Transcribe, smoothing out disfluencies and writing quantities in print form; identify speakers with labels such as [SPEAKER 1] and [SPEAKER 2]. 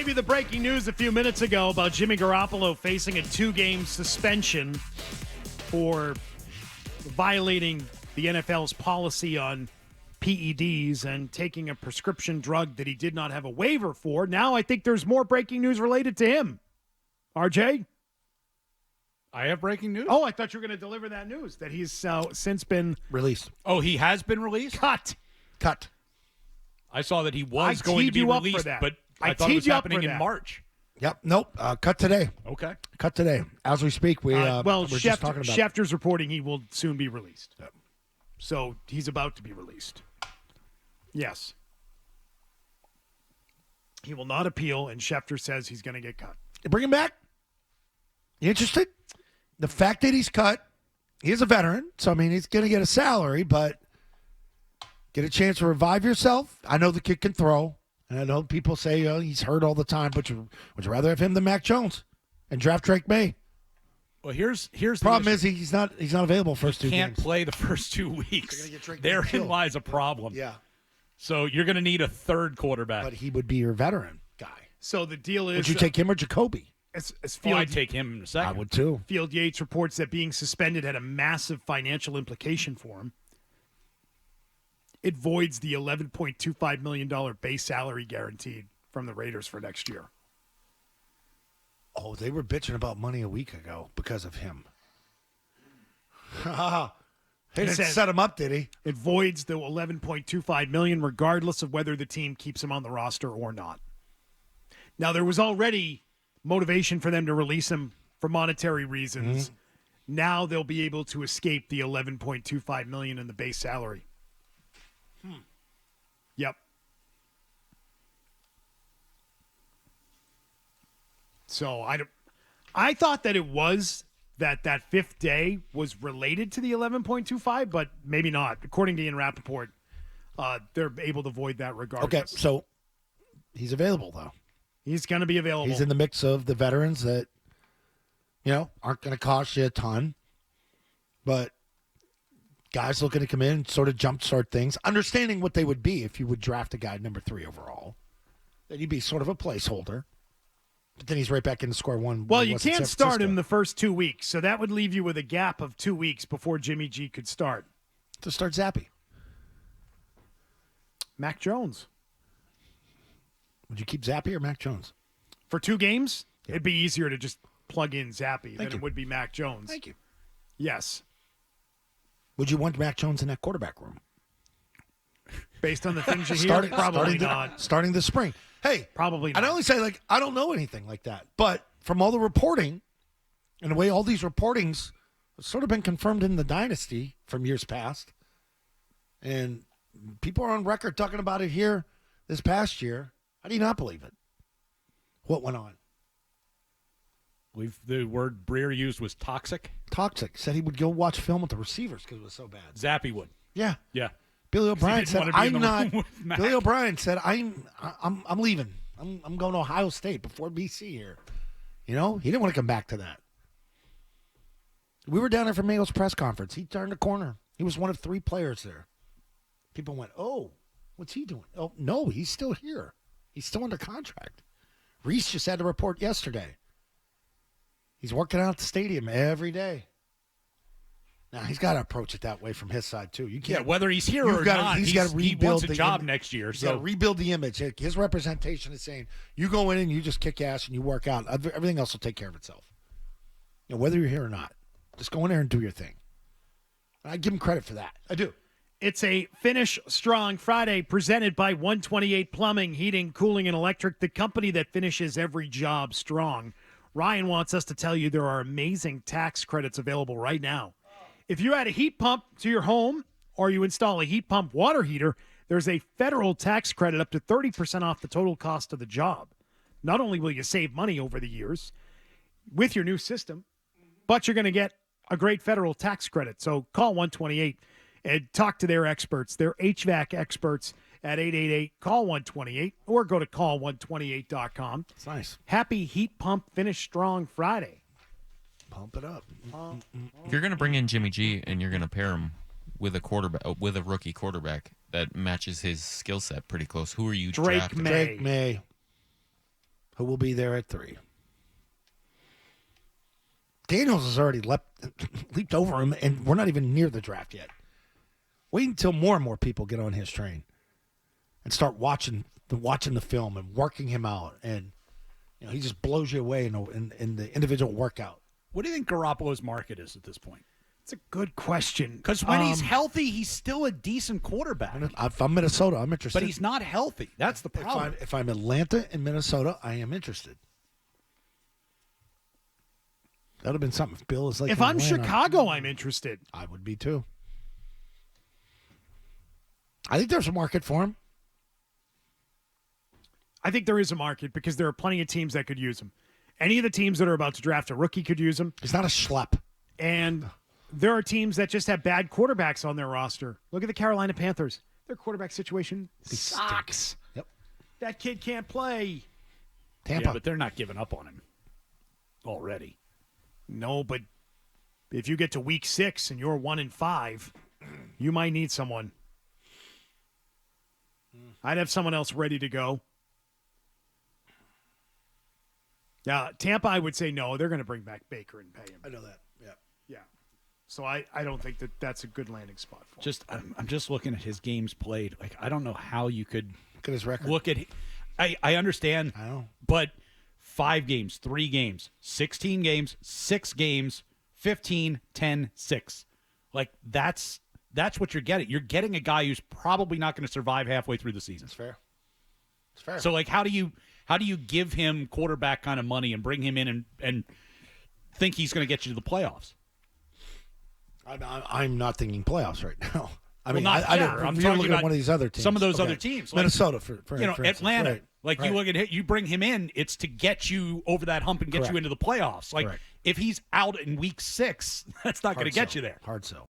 [SPEAKER 1] gave you the breaking news a few minutes ago about Jimmy Garoppolo facing a 2-game suspension for violating the NFL's policy on PEDs and taking a prescription drug that he did not have a waiver for. Now I think there's more breaking news related to him. RJ?
[SPEAKER 2] I have breaking news.
[SPEAKER 1] Oh, I thought you were going to deliver that news, that he's since been
[SPEAKER 3] Released.
[SPEAKER 2] Oh, he has been released?
[SPEAKER 1] cut.
[SPEAKER 2] I saw that he was
[SPEAKER 1] I
[SPEAKER 2] going to
[SPEAKER 1] teed
[SPEAKER 2] be
[SPEAKER 1] you up for
[SPEAKER 2] released,
[SPEAKER 1] that.
[SPEAKER 2] but
[SPEAKER 1] I
[SPEAKER 2] I thought it
[SPEAKER 1] teed
[SPEAKER 2] was
[SPEAKER 1] you up for
[SPEAKER 2] happening in
[SPEAKER 1] that.
[SPEAKER 2] March.
[SPEAKER 3] Yep. Nope. Cut today.
[SPEAKER 2] Okay.
[SPEAKER 3] Cut today. As we speak, we're just talking about
[SPEAKER 1] Schefter's reporting he will soon be released.
[SPEAKER 3] Yep.
[SPEAKER 1] So he's about to be released. Yes. He will not appeal, and Schefter says he's going to get cut.
[SPEAKER 3] Bring him back. You interested? The fact that he's cut, he is a veteran, so I mean he's going to get a salary, but get a chance to revive yourself. I know the kid can throw, and I know people say he's hurt all the time, but would you rather have him than Mac Jones and draft Drake May?
[SPEAKER 2] Well, here's the
[SPEAKER 3] problem
[SPEAKER 2] issue.
[SPEAKER 3] is he's not available first two
[SPEAKER 2] Can't
[SPEAKER 3] games.
[SPEAKER 2] play the first 2 weeks.
[SPEAKER 3] They're gonna get Drake
[SPEAKER 2] Therein
[SPEAKER 3] killed.
[SPEAKER 2] lies a problem.
[SPEAKER 3] Yeah,
[SPEAKER 2] So you're going to need a third quarterback.
[SPEAKER 3] but he would be your veteran guy.
[SPEAKER 1] So the deal is...
[SPEAKER 3] Would you take him or Jacoby?
[SPEAKER 1] As
[SPEAKER 2] I'd take him in a second.
[SPEAKER 3] I would too.
[SPEAKER 1] Field Yates reports that being suspended had a massive financial implication for him. It voids the $11.25 million base salary guaranteed from the Raiders for next year.
[SPEAKER 3] Oh, they were bitching about money a week ago because of him. He didn't set him up, did he?
[SPEAKER 1] It voids the $11.25 million regardless of whether the team keeps him on the roster or not. Now, there was already motivation for them to release him for monetary reasons.
[SPEAKER 3] Mm-hmm.
[SPEAKER 1] Now they'll be able to escape the $11.25 million in the base salary. Yep. So I thought that it was that fifth day was related to the 11.25, but maybe not. According to Ian Rappaport, they're able to void that regardless.
[SPEAKER 3] Okay, so he's available though.
[SPEAKER 1] He's going to be available.
[SPEAKER 3] He's in the mix of the veterans that, aren't going to cost you a ton, but guys looking to come in and sort of jumpstart things, understanding what they would be if you would draft a guy number 3 overall. That he'd be sort of a placeholder, but then he's right back into square one.
[SPEAKER 1] Well, you can't start him the first 2 weeks, so that would leave you with a gap of 2 weeks before Jimmy G could start.
[SPEAKER 3] To start Zappy.
[SPEAKER 1] Mac Jones.
[SPEAKER 3] Would you keep Zappy or Mac Jones?
[SPEAKER 1] For 2 games, it'd be easier to just plug in Zappy than
[SPEAKER 3] you.
[SPEAKER 1] it would be Mac Jones.
[SPEAKER 3] Thank you.
[SPEAKER 1] Yes.
[SPEAKER 3] Would you want Mac Jones in that quarterback room?
[SPEAKER 1] Based on the things you hear, probably not.
[SPEAKER 3] Starting this spring. Hey,
[SPEAKER 1] Probably not.
[SPEAKER 3] I'd only say, I don't know anything like that. But from all the reporting, and the way all these reportings have sort of been confirmed in the dynasty from years past, and people are on record talking about it here this past year, how do you not believe it? What went on?
[SPEAKER 2] The word Breer used was toxic.
[SPEAKER 3] Toxic. Said he would go watch film with the receivers because it was so bad.
[SPEAKER 2] Zappy would.
[SPEAKER 3] Yeah.
[SPEAKER 2] Yeah.
[SPEAKER 3] Billy O'Brien said,
[SPEAKER 2] want to be in
[SPEAKER 3] "I'm
[SPEAKER 2] the
[SPEAKER 3] not."
[SPEAKER 2] room with Mac.
[SPEAKER 3] Billy O'Brien said, "I'm leaving. I'm going to Ohio State before BC here." He didn't want to come back to that. We were down there for Mayo's press conference. He turned the corner. He was one of 3 players there. People went, "Oh, what's he doing?" Oh, no, he's still here. He's still under contract. Reese just had to report yesterday. He's working out at the stadium every day. Now, he's got to approach it that way from his side, too. You can't.
[SPEAKER 2] Yeah, whether he's here or not,
[SPEAKER 3] he's got to
[SPEAKER 2] he
[SPEAKER 3] rebuild
[SPEAKER 2] wants a
[SPEAKER 3] the
[SPEAKER 2] job
[SPEAKER 3] image.
[SPEAKER 2] next year.
[SPEAKER 3] He's got to rebuild the image. His representation is saying, you go in and you just kick ass and you work out. Everything else will take care of itself. Whether you're here or not. Just go in there and do your thing. I give him credit for that. I do.
[SPEAKER 1] It's a Finish Strong Friday presented by 128 Plumbing, Heating, Cooling, and Electric, the company that finishes every job strong. Ryan wants us to tell you there are amazing tax credits available right now. If you add a heat pump to your home or you install a heat pump water heater, there's a federal tax credit up to 30% off the total cost of the job. Not only will you save money over the years with your new system, but you're going to get a great federal tax credit. So call 128 and talk to their experts. They're HVAC experts at 888-CALL-128 or go to call128.com.
[SPEAKER 3] It's nice.
[SPEAKER 1] Happy Heat Pump Finish Strong Friday.
[SPEAKER 3] Pump it up.
[SPEAKER 4] If you're going to bring in Jimmy G and you're going to pair him with a rookie quarterback that matches his skill set pretty close, who are you
[SPEAKER 1] Drake
[SPEAKER 4] drafting?
[SPEAKER 1] May.
[SPEAKER 3] Drake May. who will be there at 3. Daniels has already leaped over him, and we're not even near the draft yet. Wait until more and more people get on his train and start watching the film and working him out, and he just blows you away in the individual workout.
[SPEAKER 2] What do you think Garoppolo's market is at this point?
[SPEAKER 1] It's a good question.
[SPEAKER 2] Because when he's healthy, he's still a decent quarterback.
[SPEAKER 3] If I'm Minnesota, I'm interested.
[SPEAKER 2] But he's not healthy. That's the problem.
[SPEAKER 3] If I'm Atlanta and Minnesota, I am interested. That would have been something. If Bill is like,
[SPEAKER 1] if I'm Chicago, I'm interested.
[SPEAKER 3] I would be too. I think there's a market for him.
[SPEAKER 1] I think there is a market because there are plenty of teams that could use him. Any of the teams that are about to draft a rookie could use him.
[SPEAKER 3] He's not a schlep.
[SPEAKER 1] And there are teams that just have bad quarterbacks on their roster. Look at the Carolina Panthers. Their quarterback situation sucks.
[SPEAKER 3] Yep.
[SPEAKER 1] That kid can't play.
[SPEAKER 3] Tampa.
[SPEAKER 2] Yeah, but they're not giving up on him already.
[SPEAKER 1] No, but if you get to week 6 and you're 1-5, you might need someone. I'd have someone else ready to go. Yeah, Tampa, I would say no. They're going to bring back Baker and pay him.
[SPEAKER 3] I know that. Yeah.
[SPEAKER 1] Yeah. So I don't think that's a good landing spot for him.
[SPEAKER 2] I'm just looking at his games played. Like, I don't know how you could
[SPEAKER 3] look at his record.
[SPEAKER 2] I understand.
[SPEAKER 3] I know.
[SPEAKER 2] But 5 games, 3 games, 16 games, 6 games, 15, 10, 6. Like, that's what you're getting. You're getting a guy who's probably not going to survive halfway through the season.
[SPEAKER 3] It's fair. It's fair.
[SPEAKER 2] So, like, how do you give him quarterback kind of money and bring him in and think he's going to get you to the playoffs?
[SPEAKER 3] I'm not thinking playoffs right now.
[SPEAKER 2] I'm
[SPEAKER 3] talking
[SPEAKER 2] talking about
[SPEAKER 3] one of these other teams.
[SPEAKER 2] Some of those other teams, like,
[SPEAKER 3] Minnesota, for instance.
[SPEAKER 2] Atlanta.
[SPEAKER 3] Right.
[SPEAKER 2] Like,
[SPEAKER 3] right.
[SPEAKER 2] you look at you bring him in, it's to get you over that hump and get
[SPEAKER 3] Correct.
[SPEAKER 2] you into the playoffs. Like,
[SPEAKER 3] Correct.
[SPEAKER 2] if he's out in week 6, that's not going to get you there.
[SPEAKER 3] Hard sell.